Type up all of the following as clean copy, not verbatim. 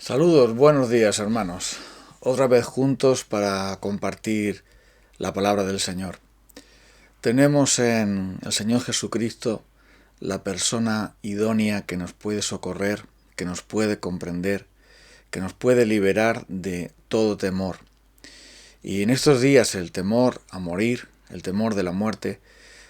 Saludos, buenos días hermanos. Otra vez juntos para compartir la palabra del Señor. Tenemos en el Señor Jesucristo la persona idónea que nos puede socorrer, que nos puede comprender, que nos puede liberar de todo temor. Y en estos días el temor a morir, el temor de la muerte,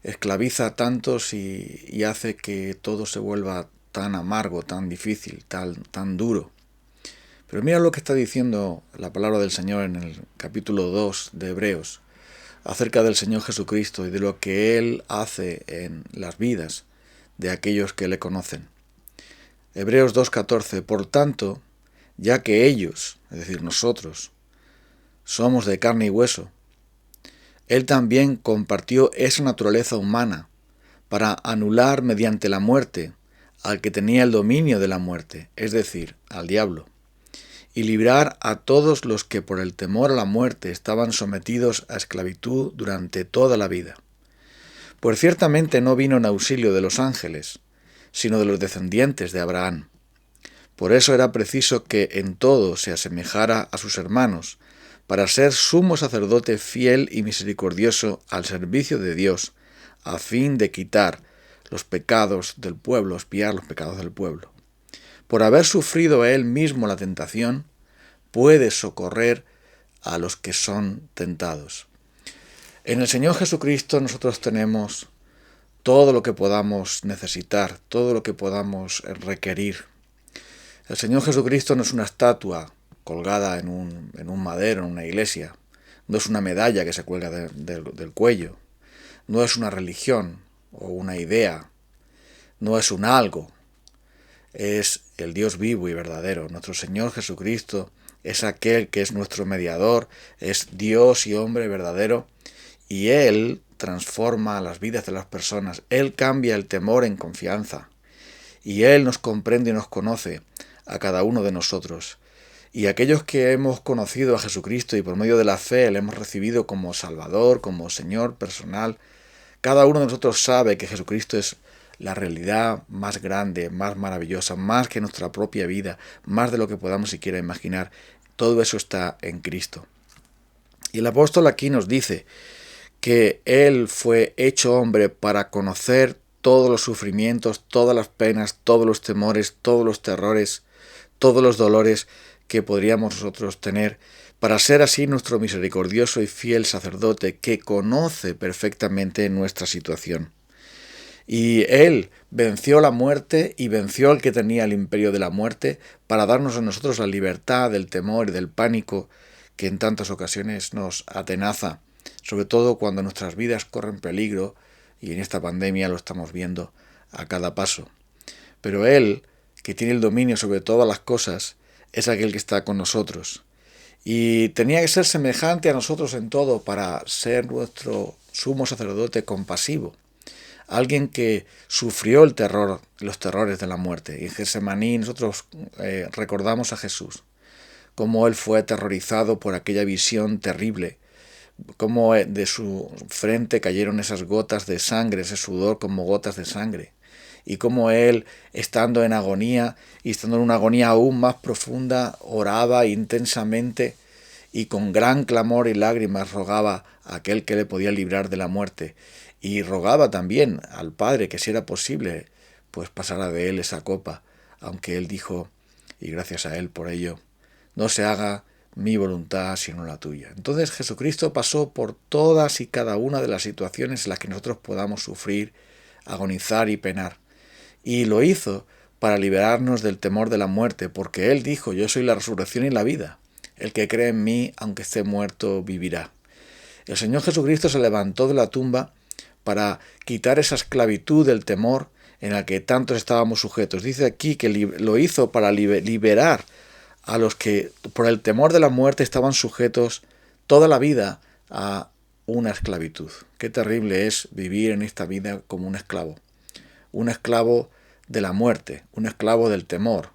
esclaviza a tantos y hace que todo se vuelva tan amargo, tan difícil, tan duro. Pero mira lo que está diciendo la palabra del Señor en el capítulo 2 de Hebreos, acerca del Señor Jesucristo y de lo que Él hace en las vidas de aquellos que le conocen. Hebreos 2:14, por tanto, ya que ellos, es decir, nosotros, somos de carne y hueso, Él también compartió esa naturaleza humana para anular mediante la muerte al que tenía el dominio de la muerte, es decir, al diablo, y librar a todos los que por el temor a la muerte estaban sometidos a esclavitud durante toda la vida. Pues ciertamente no vino en auxilio de los ángeles, sino de los descendientes de Abraham. Por eso era preciso que en todo se asemejara a sus hermanos, para ser sumo sacerdote fiel y misericordioso al servicio de Dios, a fin de quitar los pecados del pueblo, expiar los pecados del pueblo. Por haber sufrido él mismo la tentación, puede socorrer a los que son tentados. En el Señor Jesucristo nosotros tenemos todo lo que podamos necesitar, todo lo que podamos requerir. El Señor Jesucristo no es una estatua colgada en un madero, en una iglesia. No es una medalla que se cuelga del cuello. No es una religión o una idea. No es un algo. Es el Dios vivo y verdadero. Nuestro Señor Jesucristo es aquel que es nuestro mediador, es Dios y hombre verdadero, y Él transforma las vidas de las personas. Él cambia el temor en confianza, y Él nos comprende y nos conoce a cada uno de nosotros. Y aquellos que hemos conocido a Jesucristo y por medio de la fe le hemos recibido como Salvador, como Señor personal, cada uno de nosotros sabe que Jesucristo es la realidad más grande, más maravillosa, más que nuestra propia vida, más de lo que podamos siquiera imaginar. Todo eso está en Cristo. Y el apóstol aquí nos dice que Él fue hecho hombre para conocer todos los sufrimientos, todas las penas, todos los temores, todos los terrores, todos los dolores que podríamos nosotros tener, para ser así nuestro misericordioso y fiel sacerdote que conoce perfectamente nuestra situación. Y Él venció la muerte y venció al que tenía el imperio de la muerte para darnos a nosotros la libertad del temor y del pánico que en tantas ocasiones nos atenaza, sobre todo cuando nuestras vidas corren peligro, y en esta pandemia lo estamos viendo a cada paso. Pero Él, que tiene el dominio sobre todas las cosas, es aquel que está con nosotros. Y tenía que ser semejante a nosotros en todo para ser nuestro sumo sacerdote compasivo. Alguien que sufrió el terror, los terrores de la muerte. Y en Getsemaní nosotros recordamos a Jesús, cómo Él fue aterrorizado por aquella visión terrible, cómo de su frente cayeron esas gotas de sangre, ese sudor como gotas de sangre, y cómo Él, estando en agonía, y estando en una agonía aún más profunda, oraba intensamente y con gran clamor y lágrimas rogaba a aquel que le podía librar de la muerte, y rogaba también al Padre que si era posible, pues pasara de Él esa copa, aunque Él dijo, y gracias a Él por ello, no se haga mi voluntad sino la tuya. Entonces Jesucristo pasó por todas y cada una de las situaciones en las que nosotros podamos sufrir, agonizar y penar. Y lo hizo para liberarnos del temor de la muerte, porque Él dijo, yo soy la resurrección y la vida. El que cree en mí, aunque esté muerto, vivirá. El Señor Jesucristo se levantó de la tumba para quitar esa esclavitud del temor en la que tantos estábamos sujetos. Dice aquí que lo hizo para liberar a los que por el temor de la muerte estaban sujetos toda la vida a una esclavitud. Qué terrible es vivir en esta vida como un esclavo de la muerte, un esclavo del temor,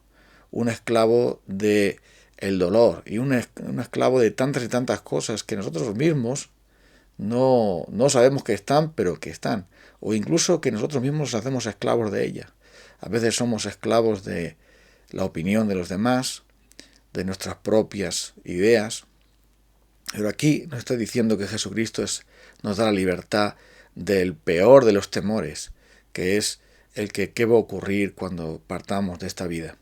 un esclavo de el dolor y un esclavo de tantas y tantas cosas que nosotros mismos no sabemos que están, pero que están, o incluso que nosotros mismos nos hacemos esclavos de ellas. A veces somos esclavos de la opinión de los demás, de nuestras propias ideas. Pero aquí nos está diciendo que Jesucristo nos da la libertad del peor de los temores, que es el que qué va a ocurrir cuando partamos de esta vida.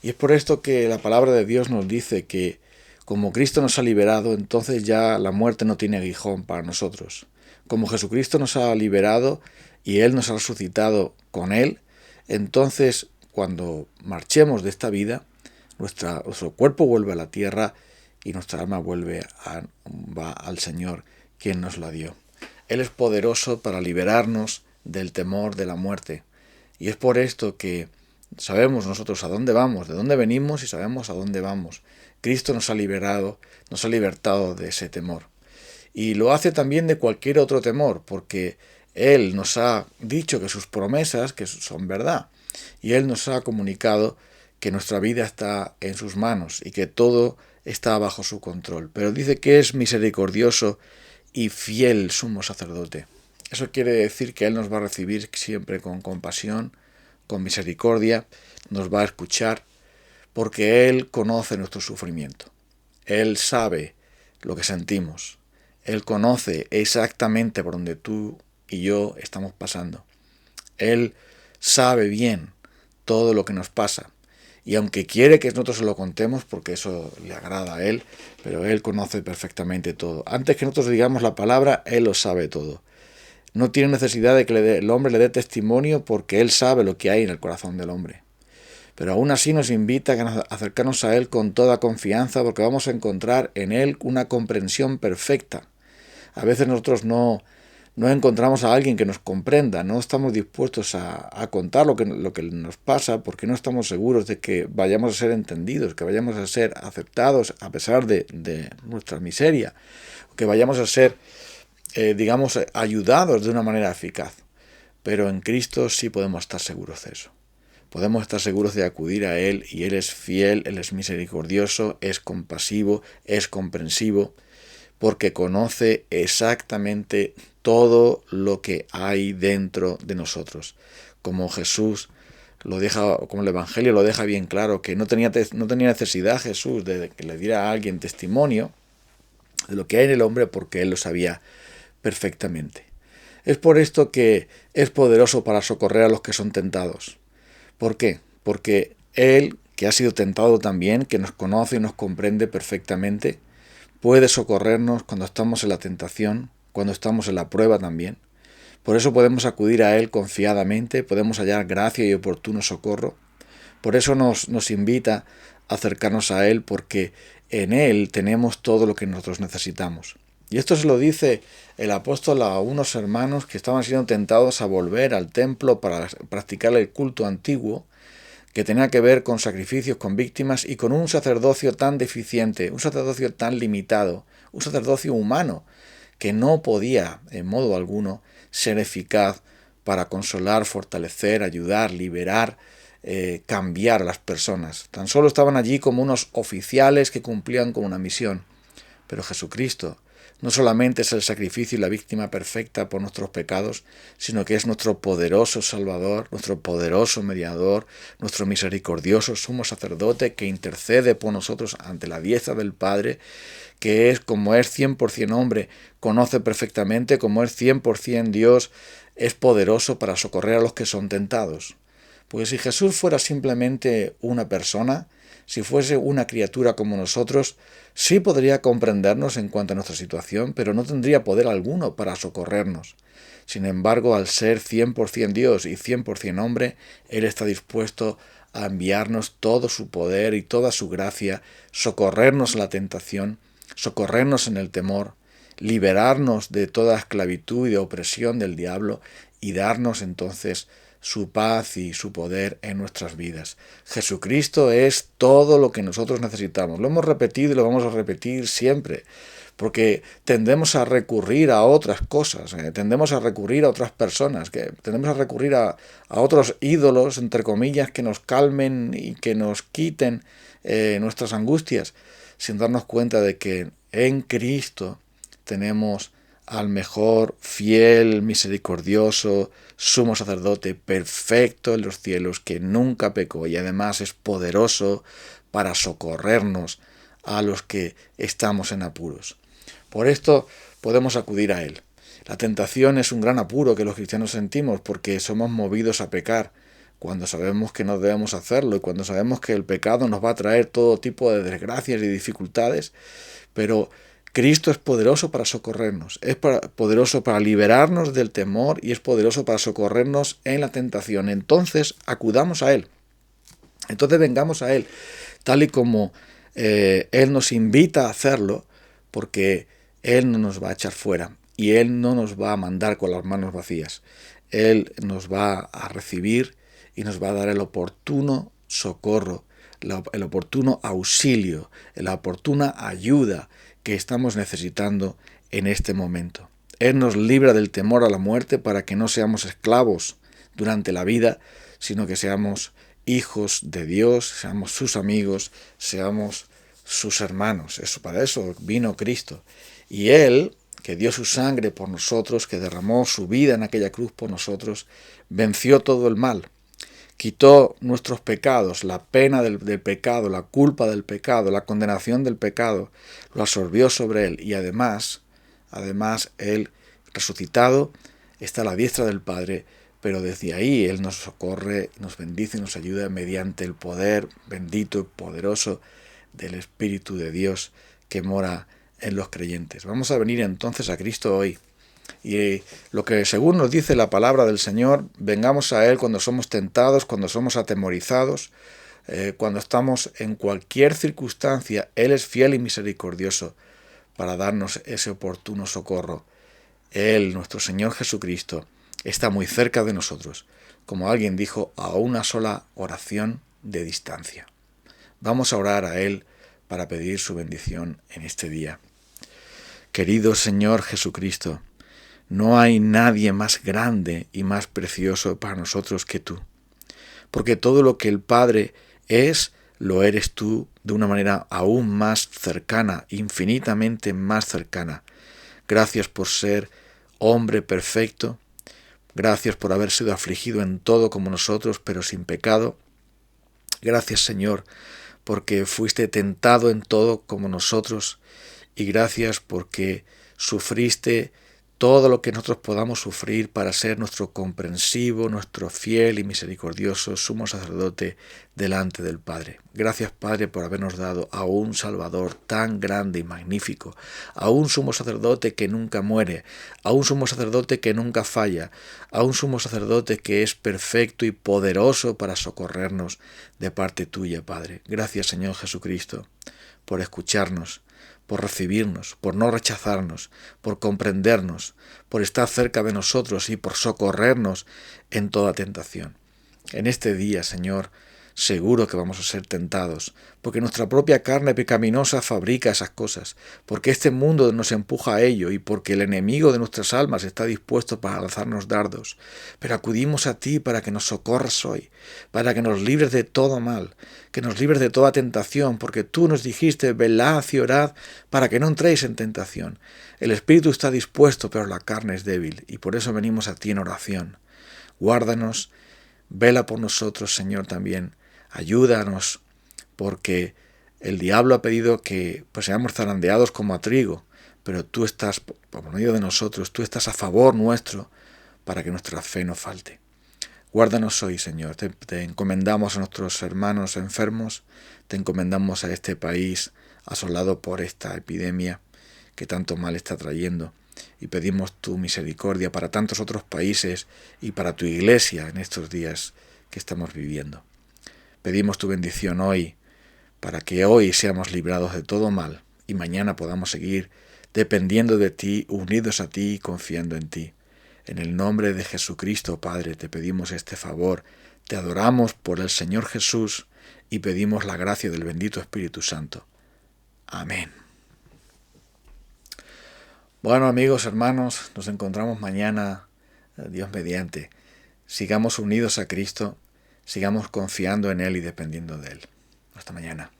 Y es por esto que la palabra de Dios nos dice que como Cristo nos ha liberado, entonces ya la muerte no tiene aguijón para nosotros. Como Jesucristo nos ha liberado y Él nos ha resucitado con Él, entonces cuando marchemos de esta vida, nuestro cuerpo vuelve a la tierra y nuestra alma va al Señor, quien nos la dio. Él es poderoso para liberarnos del temor de la muerte. Y es por esto que sabemos nosotros a dónde vamos, de dónde venimos y sabemos a dónde vamos. Cristo nos ha libertado de ese temor. Y lo hace también de cualquier otro temor, porque Él nos ha dicho que sus promesas que son verdad. Y Él nos ha comunicado que nuestra vida está en sus manos y que todo está bajo su control. Pero dice que es misericordioso y fiel sumo sacerdote. Eso quiere decir que Él nos va a recibir siempre con compasión, con misericordia, nos va a escuchar, porque Él conoce nuestro sufrimiento. Él sabe lo que sentimos. Él conoce exactamente por donde tú y yo estamos pasando. Él sabe bien todo lo que nos pasa. Y aunque quiere que nosotros se lo contemos, porque eso le agrada a Él, pero Él conoce perfectamente todo. Antes que nosotros digamos la palabra, Él lo sabe todo. No tiene necesidad de que el hombre le dé testimonio porque Él sabe lo que hay en el corazón del hombre. Pero aún así nos invita a acercarnos a Él con toda confianza porque vamos a encontrar en Él una comprensión perfecta. A veces nosotros no encontramos a alguien que nos comprenda, no estamos dispuestos a contar lo que nos pasa porque no estamos seguros de que vayamos a ser entendidos, que vayamos a ser aceptados a pesar de nuestra miseria, que vayamos a ser, ayudados de una manera eficaz. Pero en Cristo sí podemos estar seguros de eso. Podemos estar seguros de acudir a Él y Él es fiel, Él es misericordioso, es compasivo, es comprensivo, porque conoce exactamente todo lo que hay dentro de nosotros. Como Jesús lo deja, como el Evangelio lo deja bien claro, que no tenía necesidad Jesús de que le diera a alguien testimonio de lo que hay en el hombre, porque Él lo sabía perfectamente. Es por esto que es poderoso para socorrer a los que son tentados. ¿Por qué? Porque Él, que ha sido tentado también, que nos conoce y nos comprende perfectamente, puede socorrernos cuando estamos en la tentación, cuando estamos en la prueba también. Por eso podemos acudir a Él confiadamente, podemos hallar gracia y oportuno socorro. Por eso nos invita a acercarnos a Él, porque en Él tenemos todo lo que nosotros necesitamos. Y esto se lo dice el apóstol a unos hermanos que estaban siendo tentados a volver al templo para practicar el culto antiguo, que tenía que ver con sacrificios, con víctimas y con un sacerdocio tan deficiente, un sacerdocio tan limitado, un sacerdocio humano, que no podía, en modo alguno, ser eficaz para consolar, fortalecer, ayudar, liberar, cambiar a las personas. Tan solo estaban allí como unos oficiales que cumplían con una misión. Pero Jesucristo no solamente es el sacrificio y la víctima perfecta por nuestros pecados, sino que es nuestro poderoso Salvador, nuestro poderoso mediador, nuestro misericordioso sumo sacerdote que intercede por nosotros ante la diestra del Padre, que es, como es 100% hombre, conoce perfectamente, como es 100% Dios, es poderoso para socorrer a los que son tentados. Porque si Jesús fuera simplemente una persona, si fuese una criatura como nosotros, sí podría comprendernos en cuanto a nuestra situación, pero no tendría poder alguno para socorrernos. Sin embargo, al ser 100% Dios y 100% hombre, Él está dispuesto a enviarnos todo su poder y toda su gracia, socorrernos en la tentación, socorrernos en el temor, liberarnos de toda esclavitud y de opresión del diablo y darnos entonces su paz y su poder en nuestras vidas. Jesucristo es todo lo que nosotros necesitamos. Lo hemos repetido y lo vamos a repetir siempre, porque tendemos a recurrir a otras cosas, tendemos a recurrir a otras personas, tendemos a recurrir a otros ídolos, entre comillas, que nos calmen y que nos quiten nuestras angustias, sin darnos cuenta de que en Cristo tenemos al mejor, fiel, misericordioso, sumo sacerdote perfecto en los cielos, que nunca pecó y además es poderoso para socorrernos a los que estamos en apuros. Por esto podemos acudir a Él. La tentación es un gran apuro que los cristianos sentimos porque somos movidos a pecar cuando sabemos que no debemos hacerlo y cuando sabemos que el pecado nos va a traer todo tipo de desgracias y dificultades, pero Cristo es poderoso para socorrernos, poderoso para liberarnos del temor y es poderoso para socorrernos en la tentación. Entonces acudamos a Él. Entonces vengamos a Él, tal y como Él nos invita a hacerlo, porque Él no nos va a echar fuera y Él no nos va a mandar con las manos vacías. Él nos va a recibir y nos va a dar el oportuno socorro, el oportuno auxilio, la oportuna ayuda que estamos necesitando en este momento. Él nos libra del temor a la muerte para que no seamos esclavos durante la vida, sino que seamos hijos de Dios, seamos sus amigos, seamos sus hermanos. Para eso vino Cristo. Y Él, que dio su sangre por nosotros, que derramó su vida en aquella cruz por nosotros, venció todo el mal. Quitó nuestros pecados, la pena del pecado, la culpa del pecado, la condenación del pecado, lo absorbió sobre Él. Y además, Él, resucitado, está a la diestra del Padre, pero desde ahí Él nos socorre, nos bendice y nos ayuda mediante el poder bendito y poderoso del Espíritu de Dios que mora en los creyentes. Vamos a venir entonces a Cristo hoy. Y lo que según nos dice la palabra del Señor, vengamos a Él cuando somos tentados, cuando somos atemorizados, cuando estamos en cualquier circunstancia. Él es fiel y misericordioso para darnos ese oportuno socorro. Él, nuestro Señor Jesucristo, está muy cerca de nosotros, como alguien dijo, a una sola oración de distancia. Vamos a orar a Él para pedir su bendición en este día. Querido Señor Jesucristo, no hay nadie más grande y más precioso para nosotros que tú, porque todo lo que el Padre es, lo eres tú de una manera aún más cercana, infinitamente más cercana. Gracias por ser hombre perfecto, gracias por haber sido afligido en todo como nosotros, pero sin pecado. Gracias, Señor, porque fuiste tentado en todo como nosotros, y gracias porque sufriste todo lo que nosotros podamos sufrir para ser nuestro comprensivo, nuestro fiel y misericordioso sumo sacerdote delante del Padre. Gracias, Padre, por habernos dado a un Salvador tan grande y magnífico, a un sumo sacerdote que nunca muere, a un sumo sacerdote que nunca falla, a un sumo sacerdote que es perfecto y poderoso para socorrernos de parte tuya, Padre. Gracias, Señor Jesucristo, por escucharnos, por recibirnos, por no rechazarnos, por comprendernos, por estar cerca de nosotros y por socorrernos en toda tentación. En este día, Señor, seguro que vamos a ser tentados, porque nuestra propia carne pecaminosa fabrica esas cosas, porque este mundo nos empuja a ello y porque el enemigo de nuestras almas está dispuesto para lanzarnos dardos. Pero acudimos a ti para que nos socorras hoy, para que nos libres de todo mal, que nos libres de toda tentación, porque tú nos dijiste, velad y orad para que no entréis en tentación. El espíritu está dispuesto, pero la carne es débil, y por eso venimos a ti en oración. Guárdanos, vela por nosotros, Señor, también. Ayúdanos, porque el diablo ha pedido que seamos zarandeados como a trigo, pero tú estás, por medio de nosotros, tú estás a favor nuestro para que nuestra fe no falte. Guárdanos hoy, Señor. Te encomendamos a nuestros hermanos enfermos, te encomendamos a este país asolado por esta epidemia que tanto mal está trayendo, y pedimos tu misericordia para tantos otros países y para tu iglesia en estos días que estamos viviendo. Pedimos tu bendición hoy, para que hoy seamos librados de todo mal y mañana podamos seguir dependiendo de ti, unidos a ti y confiando en ti. En el nombre de Jesucristo, Padre, te pedimos este favor, te adoramos por el Señor Jesús y pedimos la gracia del bendito Espíritu Santo. Amén. Bueno, amigos, hermanos, nos encontramos mañana, Dios mediante. Sigamos unidos a Cristo, sigamos confiando en Él y dependiendo de Él. Hasta mañana.